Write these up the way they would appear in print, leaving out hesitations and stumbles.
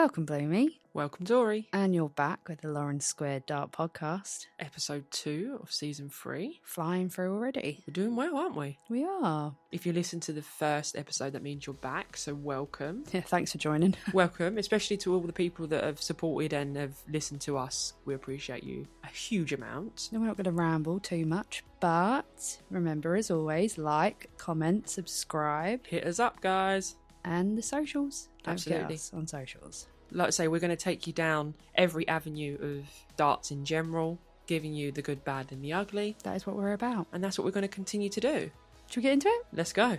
Welcome, Bloomy. Welcome, Dory. And you're back with the Lauren Squared Dart podcast. Episode 2 of season 3. Flying through already. We're doing well, aren't we? We are. If you listen to the first episode, that means you're back, so welcome. Yeah, thanks for joining. Welcome, especially to all the people that have supported and have listened to us. We appreciate you a huge amount. No, we're not going to ramble too much, but remember, as always, like, comment, subscribe. Hit us up, guys. And the socials. Don't forget Absolutely. us on socials. Like I say, we're going to take you down every avenue of darts in general, giving you the good, bad and the ugly. That is what we're about. And that's what we're going to continue to do. Should we get into it? Let's go.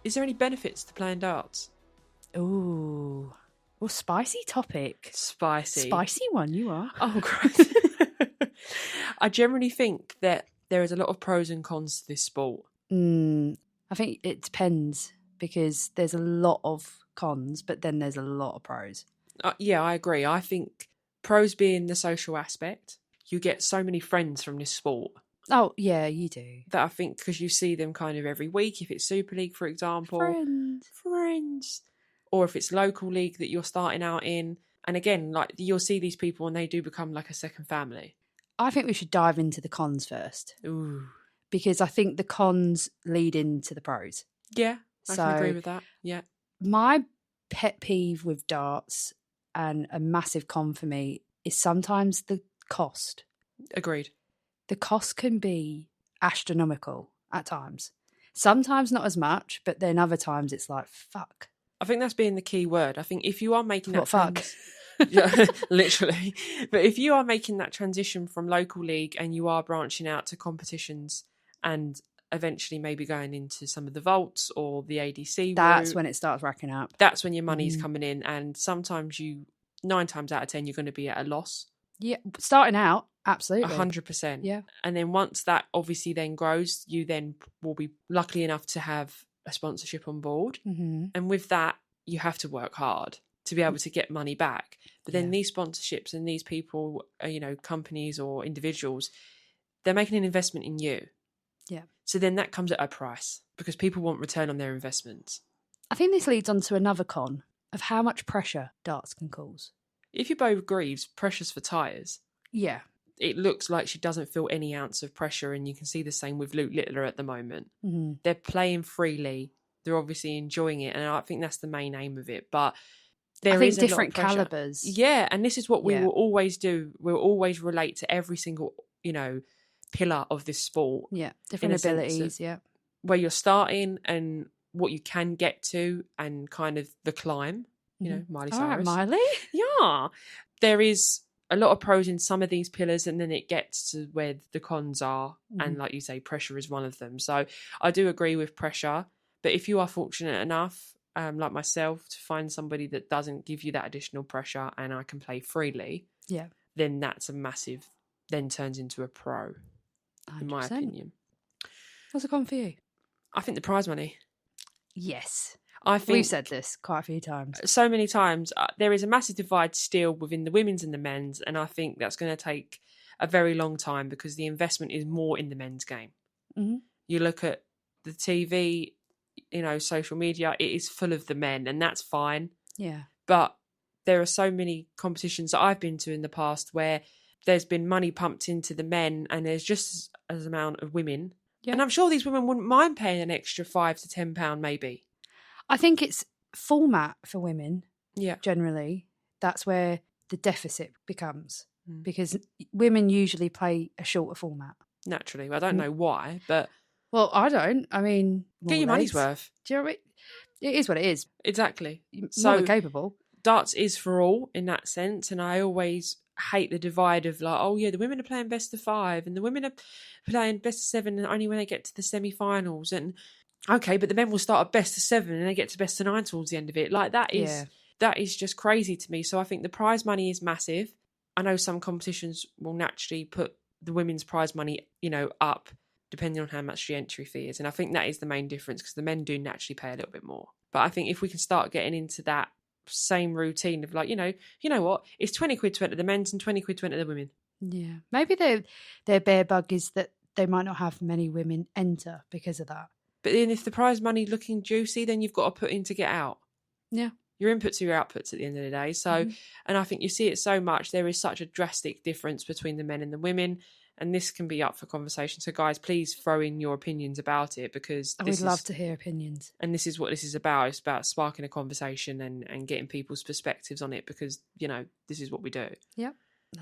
Is there any benefits to playing darts? Ooh. Well, spicy topic. Spicy. Spicy one, you are. Oh, Christ. I generally think that there is a lot of pros and cons to this sport. I think it depends because there's a lot of cons, but then there's a lot of pros. Yeah, I agree. I think pros being the social aspect, you get so many friends from this sport. Oh, yeah, you do. That I think because you see them kind of every week, if it's Super League, for example. Friends. Or if it's local league that you're starting out in. And again, like you'll see these people and they do become like a second family. I think we should dive into the cons first. Ooh. Because I think the cons lead into the pros. Yeah, I can agree with that. Yeah. My pet peeve with darts and a massive con for me is sometimes the cost. Agreed. The cost can be astronomical at times. Sometimes not as much, but then other times it's like, fuck. I think that's being the key word. I think if you are making that... What, fuck? Yeah, literally. But if you are making that transition from local league and you are branching out to competitions and eventually maybe going into some of the vaults or the ADC that's route, when it starts racking up. That's when your money's coming in, and sometimes 9 times out of 10 you're going to be at a loss. Yeah, starting out, absolutely. 100%. Yeah. And then once that obviously then grows, you then will be lucky enough to have a sponsorship on board. Mm-hmm. And with that, you have to work hard to be able to get money back. But then these sponsorships and these people, companies or individuals, they're making an investment in you. Yeah. So then that comes at a price because people want return on their investments. I think this leads on to another con of how much pressure darts can cause. If you Bo Greaves, pressure's for tyres. Yeah. It looks like she doesn't feel any ounce of pressure, and you can see the same with Luke Littler at the moment. Mm-hmm. They're playing freely. They're obviously enjoying it, and I think that's the main aim of it. But there is different a lot of pressure. calibers. Yeah, and this is what we will always do. We'll always relate to every single, pillar of this sport. Yeah, different abilities, where you're starting and what you can get to and kind of the climb, Miley Cyrus. All right, Miley. Yeah. There is a lot of pros in some of these pillars, and then it gets to where the cons are. And like you say, pressure is one of them. So I do agree with pressure. But if you are fortunate enough, like myself, to find somebody that doesn't give you that additional pressure and I can play freely, then that's a massive, then turns into a pro, 100%. In my opinion. What's a con for you? I think the prize money. Yes. I think we've said this quite a few times. So many times. There is a massive divide still within the women's and the men's, and I think that's going to take a very long time because the investment is more in the men's game. Mm-hmm. You look at the TV, social media, it is full of the men, and that's fine. Yeah. But there are so many competitions that I've been to in the past where there's been money pumped into the men and there's just as amount of women. Yeah. And I'm sure these women wouldn't mind paying an extra £5 to £10 maybe. I think it's format for women. Yeah. Generally. That's where the deficit becomes. Because women usually play a shorter format. Naturally. I don't know why, but... Well, I don't. I mean... Get your money's worth. Do you know what I mean? It is what it is. Exactly. More than capable. Darts is for all in that sense, and I always hate the divide of like, oh yeah, the women are playing best of 5 and the women are playing best of 7 and only when they get to the semi-finals. And okay, but the men will start at best of 7 and they get to best of 9 towards the end of it. Like that is just crazy to me. So I think the prize money is massive. I know some competitions will naturally put the women's prize money, up depending on how much the entry fee is. And I think that is the main difference because the men do naturally pay a little bit more. But I think if we can start getting into that same routine of like, you know what, it's 20 quid to enter the men's and 20 quid to enter the women. Yeah. Maybe their bear bug is that they might not have many women enter because of that. But then if the prize money looking juicy, then you've got to put in to get out. Yeah. Your inputs are your outputs at the end of the day. So, and I think you see it so much. There is such a drastic difference between the men and the women, and this can be up for conversation. So, guys, please throw in your opinions about it, because We'd love to hear opinions. And this is what this is about. It's about sparking a conversation and getting people's perspectives on it, because, you know, this is what we do. Yep.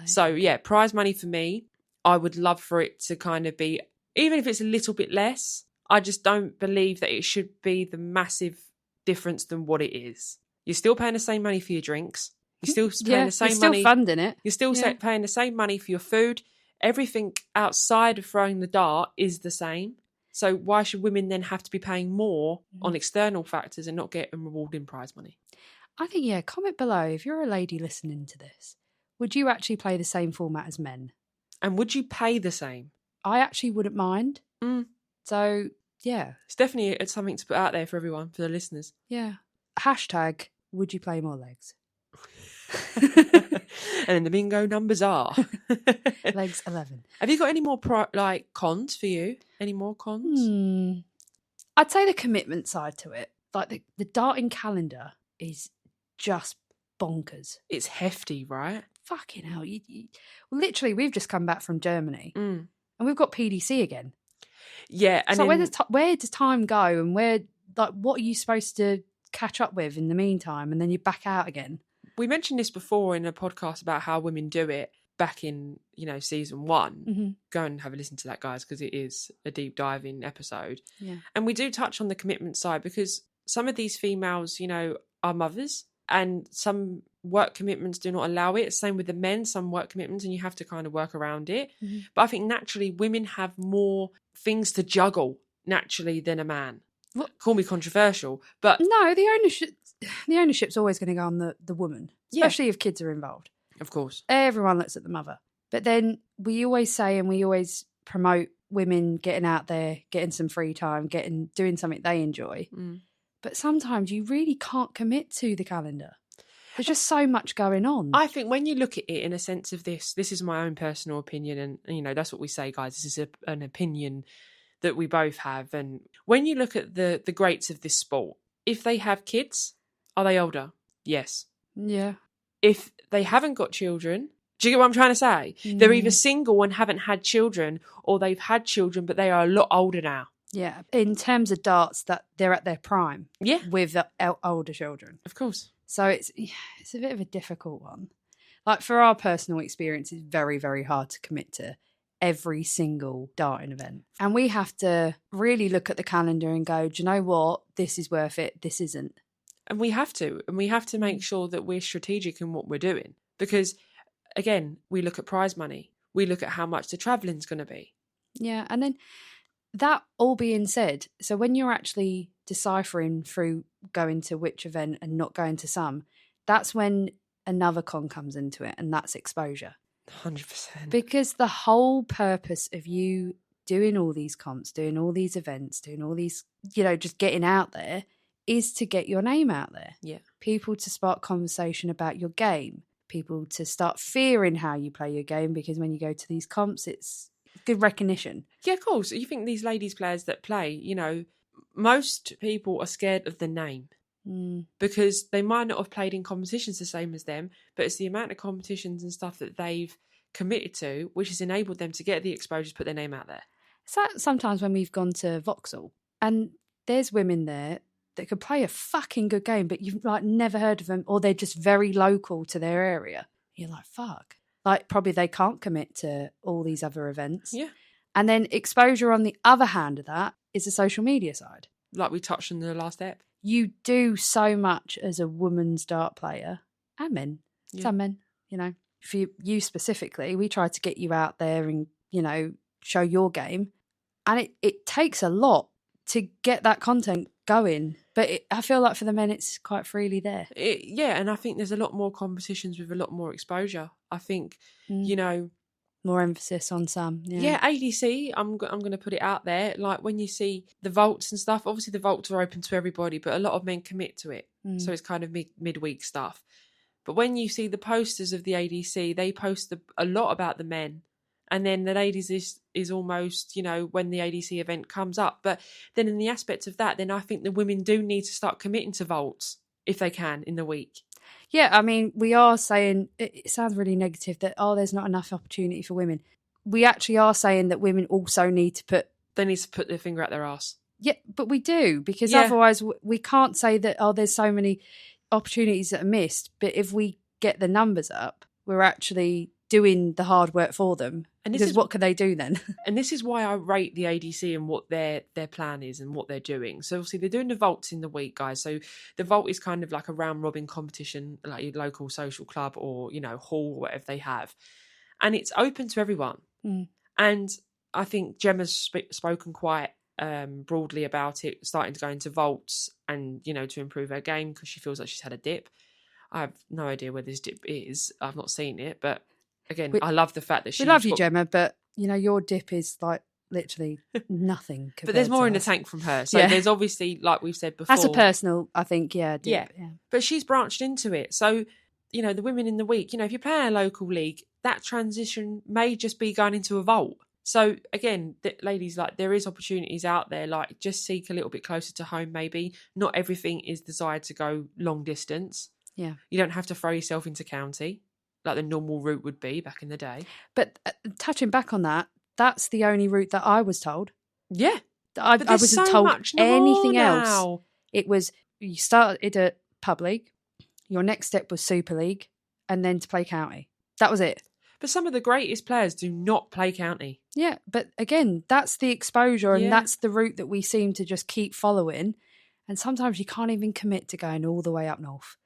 So, yeah, prize money for me, I would love for it to kind of be, even if it's a little bit less, I just don't believe that it should be the massive difference than what it is. You're still paying the same money for your drinks. You're still paying the same you're still money. funding it. You're still paying the same money for your food. Everything outside of throwing the dart is the same. So why should women then have to be paying more on external factors and not getting rewarding prize money? I think, comment below if you're a lady listening to this. Would you actually play the same format as men? And would you pay the same? I actually wouldn't mind. So, yeah. It's definitely something to put out there for everyone, for the listeners. Yeah. Hashtag, would you play more legs? And then the bingo numbers are legs 11. Have you got any more cons for you? Any more cons? I'd say the commitment side to it. Like the darting calendar is just bonkers. It's hefty, right? Fucking hell. Literally, we've just come back from Germany and we've got PDC again. Yeah. And so where does time go, and what are you supposed to catch up with in the meantime, and then you're back out again? We mentioned this before in a podcast about how women do it back in, season 1. Go and have a listen to that, guys, because it is a deep diving episode. Yeah. And we do touch on the commitment side, because some of these females, are mothers, and some work commitments do not allow it. Same with the men, some work commitments, and you have to kind of work around it. But I think naturally women have more things to juggle naturally than a man. Call me controversial, but no, the ownership's always going to go on the woman, especially if kids are involved. Of course. Everyone looks at the mother. But then we always say, and we always promote women getting out there, getting some free time, doing something they enjoy. But sometimes you really can't commit to the calendar. There's just so much going on. I think when you look at it in a sense of this is my own personal opinion, and that's what we say, guys. This is an opinion that we both have. And when you look at the greats of this sport, if they have kids, are they older? Yes. Yeah. If they haven't got children, do you get what I'm trying to say? They're either single and haven't had children, or they've had children but they are a lot older now. Yeah. In terms of darts, that they're at their prime. Yeah. With the older children. Of course. So it's a bit of a difficult one. Like, for our personal experience, it's very, very hard to commit to every single darting event. And we have to really look at the calendar and go, do you know what? This is worth it. This isn't. And we have to. And we have to make sure that we're strategic in what we're doing. Because, again, we look at prize money. We look at how much the travelling's going to be. Yeah. And then that all being said, so when you're actually deciphering through going to which event and not going to some, that's when another con comes into it, and that's exposure. 100%. Because the whole purpose of you doing all these comps, doing all these events, doing all these, just getting out there, is to get your name out there. Yeah. People to spark conversation about your game. People to start fearing how you play your game, because when you go to these comps, it's good recognition. Yeah, of course. You think these ladies players that play, most people are scared of the name. Because they might not have played in competitions the same as them, but it's the amount of competitions and stuff that they've committed to which has enabled them to get the exposure to put their name out there. So sometimes when we've gone to Vauxhall and there's women there that could play a fucking good game, but you've never heard of them, or they're just very local to their area. You're like, fuck. Probably they can't commit to all these other events. Yeah. And then exposure on the other hand of that is the social media side. Like we touched on the last ep. You do so much as a woman's dart player, and men, some men, For you specifically, we try to get you out there and, show your game. And it takes a lot to get that content going. But I feel like for the men, it's quite freely there. And I think there's a lot more competitions with a lot more exposure. I think, more emphasis on some. Yeah, ADC, I'm going to put it out there. Like when you see the vaults and stuff, obviously the vaults are open to everybody, but a lot of men commit to it. So it's kind of midweek stuff. But when you see the posters of the ADC, they post a lot about the men. And then the ladies is almost, when the ADC event comes up. But then in the aspect of that, then I think the women do need to start committing to vaults. if they can in the week. Yeah, I mean, we are saying, it sounds really negative that, there's not enough opportunity for women. We actually are saying that women also need to put... They need to put their finger out their arse. Yeah, but we do, because Yeah. otherwise we can't say that, there's so many opportunities that are missed. But if we get the numbers up, we're actually doing the hard work for them. And because what can they do then? And this is why I rate the ADC and what their plan is and what they're doing. So obviously they're doing the vaults in the week, guys. So the vault is kind of like a round robin competition, like your local social club or, you know, hall, whatever they have. And it's open to everyone. Mm. And I think Gemma's spoken quite broadly about it, starting to go into vaults and, you know, to improve her game because she feels like she's had a dip. I have no idea where this dip is. I've not seen it, but again, I love the fact that we love you, Gemma, but you know your dip is like literally nothing. But there's more in the tank from her. So there's obviously, like we've said before, that's a personal, I think, dip, yeah. But she's branched into it. So, you know, the women in the week, you know, if you're playing a local league, that transition may just be going into a vault. So again, ladies, like there is opportunities out there, like just seek a little bit closer to home maybe. Not everything is desired to go long distance. Yeah. You don't have to throw yourself into county like the normal route would be back in the day. But touching back on that, that's the only route that I was told. Yeah. I wasn't told anything else. It was, you started at pub league, your next step was Super League, and then to play county. That was it. But some of the greatest players do not play county. Yeah, but again, that's the exposure and that's the route that we seem to just keep following. And sometimes you can't even commit to going all the way up north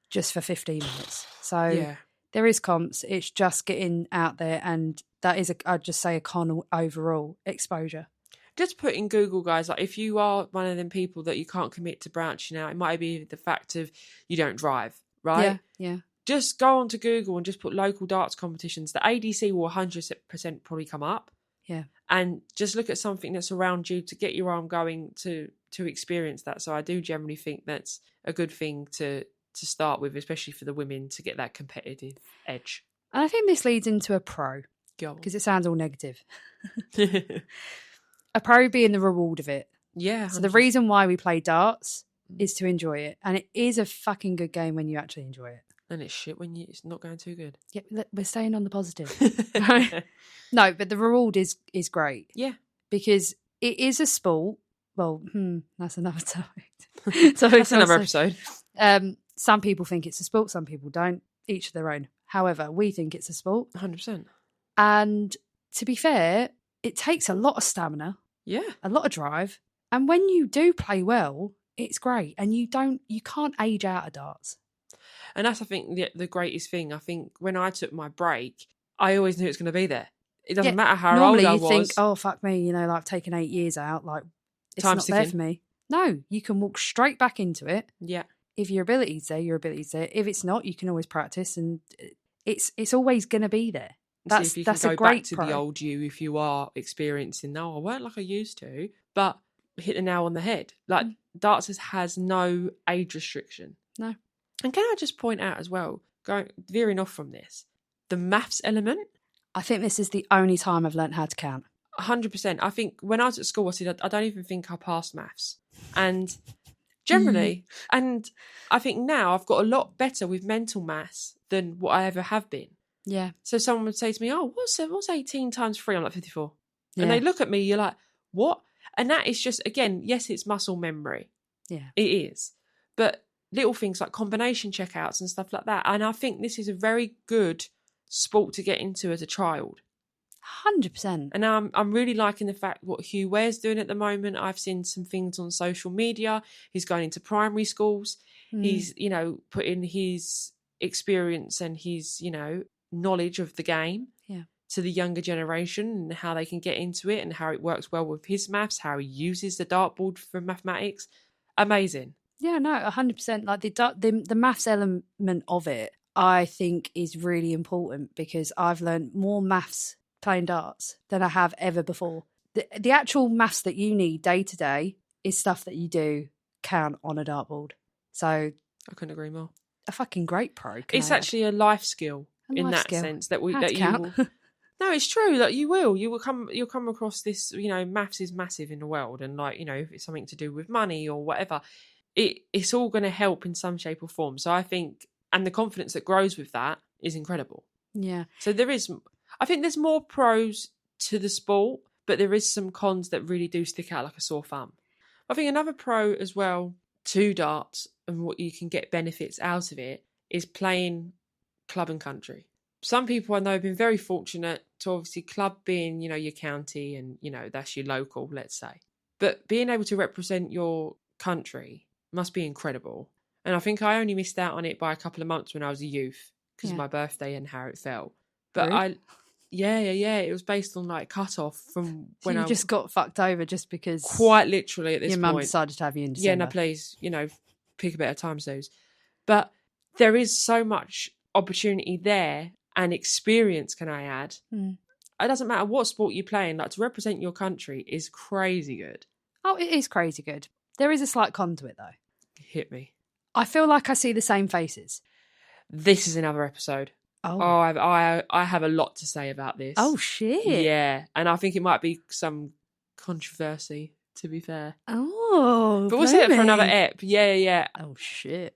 just for 15 minutes. So there is comps. It's just getting out there, and that is, I'd just say, a con overall exposure. Just put in Google, guys, like if you are one of them people that you can't commit to branching out, it might be the fact of you don't drive, right? Yeah. Just go onto Google and just put local darts competitions. The ADC will 100% probably come up. Yeah. And just look at something that's around you to get your arm going to experience that. So I do generally think that's a good thing to start with, especially for the women, to get that competitive edge. And I think this leads into a pro, because it sounds all negative. A pro being the reward of it. Yeah. 100%. So the reason why we play darts is to enjoy it. And it is a fucking good game when you actually enjoy it. And it's shit when it's not going too good. Yeah, we're staying on the positive. No, but the reward is great. Yeah. Because it is a sport. Well, that's another topic. So that's another episode. Some people think it's a sport, some people don't. Each of their own. However, we think it's a sport. 100%. And to be fair, it takes a lot of stamina. Yeah. A lot of drive. And when you do play well, it's great. And you can't age out of darts. And that's, I think, the greatest thing. I think when I took my break, I always knew it was going to be there. It doesn't matter how old I was. Normally you think, oh, fuck me, you know, like I've taken 8 years out, like it's Time's not there ticking. for me. No, you can walk straight back into it. Yeah. If your ability's there, your ability's there. If it's not, you can always practice, and it's always going to be there. That's if you can a go great back to pro. the old you if you are experiencing, no, I weren't like I used to, but hit the nail on the head. Like darts has no age restriction. No. And can I just point out as well, veering off from this, the maths element? I think this is the only time I've learnt how to count. 100%. I think when I was at school, I said, I don't even think I passed maths. And generally, and I think now I've got a lot better with mental maths than what I ever have been. Yeah. So someone would say to me, oh, what's 18 times 3? I'm like, 54. Yeah. And they look at me, you're like, what? And that is just, again, yes, it's muscle memory. Yeah. It is. But little things like combination checkouts and stuff like that. And I think this is a very good sport to get into as a child. 100%. And I'm really liking the fact what Hugh Ware's doing at the moment. I've seen some things on social media. He's going into primary schools. He's, you know, putting his experience and his, you know, knowledge of the game to the younger generation and how they can get into it and how it works well with his maths, how he uses the dartboard for mathematics. Amazing. Yeah, no, 100%. Like the maths element of it, I think is really important because I've learned more maths playing darts than I have ever before. The actual maths that you need day to day is stuff that you do count on a dartboard. So I couldn't agree more. A fucking great pro. It's actually a life skill in that sense that you will. No, it's true that you'll come across this, you know, maths is massive in the world, and like, you know, if it's something to do with money or whatever, it's all going to help in some shape or form. So I think, and the confidence that grows with that is incredible. Yeah. So I think there's more pros to the sport, but there is some cons that really do stick out like a sore thumb. I think another pro as well to darts and what you can get benefits out of it is playing club and country. Some people I know have been very fortunate to obviously club being, your county and, that's your local, let's say. But being able to represent your country must be incredible. And I think I only missed out on it by a couple of months when I was a youth because of my birthday and how it fell. But Rude. it was based on like cut off from when I just got fucked over just because quite literally at this point. Your mum decided to have you in December. Yeah, no, please, pick a better time, Suze. But there is so much opportunity there and experience, can I add? Mm. It doesn't matter what sport you play in, like to represent your country is crazy good. Oh, it is crazy good. There is a slight con to it though. Hit me. I feel like I see the same faces. This is another episode. Oh, I have a lot to say about this. Oh shit. Yeah, and I think it might be some controversy, to be fair. Oh, but we'll save it for another ep. Yeah. Oh shit.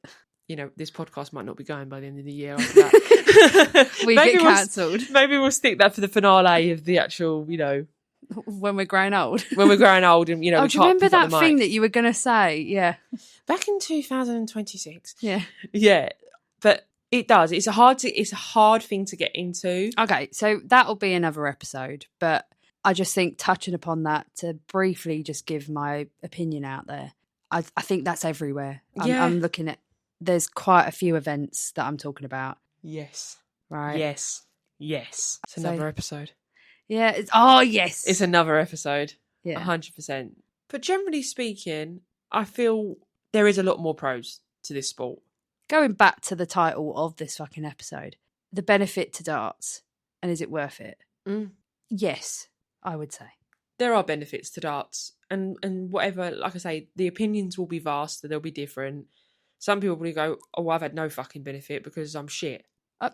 This podcast might not be going by the end of the year after that. We get cancelled. Maybe we'll stick that for the finale of the actual, when we're growing old. When we're growing old and, do you remember that thing that you were going to say? Yeah. Back in 2026. Yeah. Yeah. But it does. It's a hard thing to get into. Okay, so that'll be another episode. But I just think touching upon that to briefly just give my opinion out there. I think that's everywhere. I'm looking at, there's quite a few events that I'm talking about. Yes. Right. Yes. It's another episode. Yeah. Yes. It's another episode. Yeah. 100%. But generally speaking, I feel there is a lot more pros to this sport. Going back to the title of this fucking episode, the benefit to darts, and is it worth it? Yes, I would say. There are benefits to darts, and whatever, like I say, the opinions will be vast, they'll be different. Some people will go, oh, I've had no fucking benefit because I'm shit. And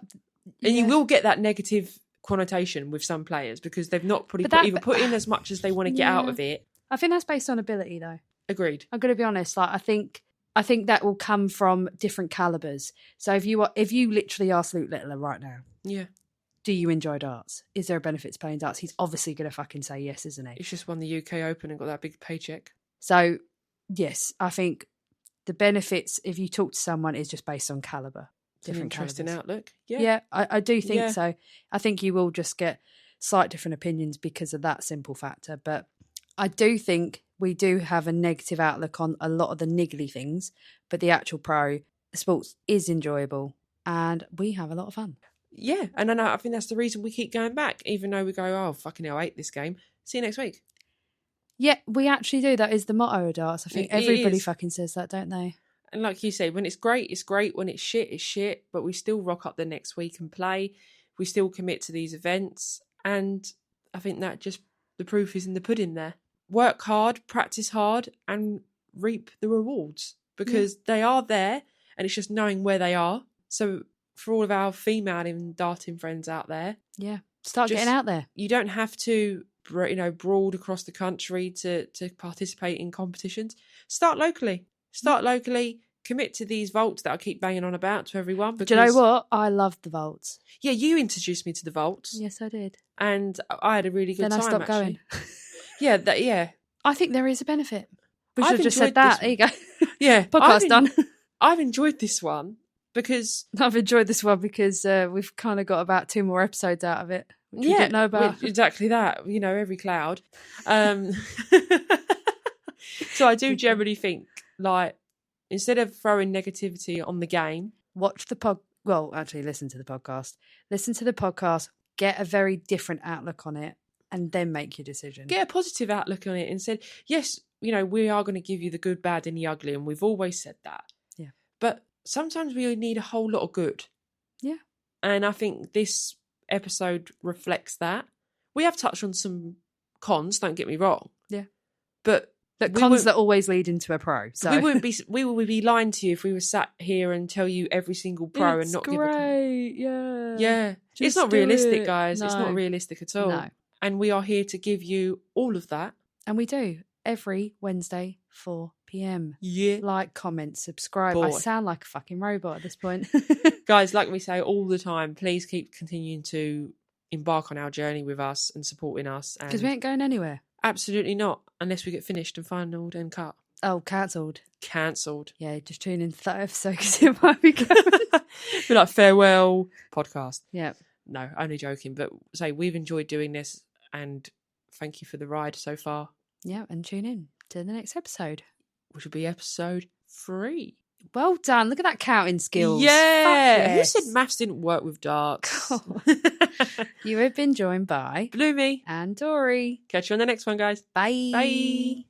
you will get that negative connotation with some players because they've not probably put in as much as they want to get out of it. I think that's based on ability, though. Agreed. I'm going to be honest. Like, I think that will come from different calibers. So if you literally ask Luke Littler right now, do you enjoy darts? Is there a benefit to playing darts? He's obviously going to fucking say yes, isn't he? He's just won the UK Open and got that big paycheck. So yes, I think the benefits, if you talk to someone, is just based on caliber. It's an interesting outlook. Yeah, I do think so. I think you will just get slight different opinions because of that simple factor. But I do think we do have a negative outlook on a lot of the niggly things, but the actual the sports is enjoyable and we have a lot of fun. Yeah, and I think that's the reason we keep going back, even though we go, oh, fucking hell, I hate this game. See you next week. Yeah, we actually do. That is the motto of darts. I think everybody fucking says that, don't they? And like you say, when it's great, it's great. When it's shit, but we still rock up the next week and play. We still commit to these events. And I think that just, the proof is in the pudding there. Work hard, practice hard, and reap the rewards because they are there and it's just knowing where they are. So for all of our female and darting friends out there, start getting out there. You don't have to, broad across the country to participate in competitions. Start locally. Commit to these vaults that I keep banging on about to everyone. Because, do you know what? I love the vaults. Yeah, you introduced me to the vaults. Yes, I did. And I had a really good time. Then I stopped going. Yeah. I think there is a benefit. We should have just said that. There you go. Yeah. Podcast done. I've enjoyed this one because... I've enjoyed this one because we've kind of got about 2 more episodes out of it, which we didn't know about. Exactly that. Every cloud. So I do generally think, like, instead of throwing negativity on the game... listen to the podcast. Listen to the podcast, get a very different outlook on it, and then make your decision. Get a positive outlook on it and said, yes, we are going to give you the good, bad and the ugly, and we've always said that. Yeah. But sometimes we need a whole lot of good. Yeah. And I think this episode reflects that. We have touched on some cons, don't get me wrong. Yeah. But cons that always lead into a pro. So we would be lying to you if we were sat here and tell you every single pro and not give a con. Yeah. It's not realistic, guys. No. It's not realistic at all. No. And we are here to give you all of that. And we do every Wednesday for PM. Yeah. Like, comment, subscribe. Boy. I sound like a fucking robot at this point. Guys, like we say all the time, please keep continuing to embark on our journey with us and supporting us. Because we ain't going anywhere. Absolutely not, unless we get finished and finalled and cut. Oh, cancelled. Cancelled. Yeah, just tune in for that episode because it might be going. Be like, farewell podcast. Yeah. No, only joking. But say we've enjoyed doing this and thank you for the ride so far. Yeah, and tune in to the next episode, which will be episode 3. Well done. Look at that counting skills. Yeah. Yes. Who said maths didn't work with darts? You have been joined by Bloomy and Dory. Catch you on the next one, guys. Bye. Bye.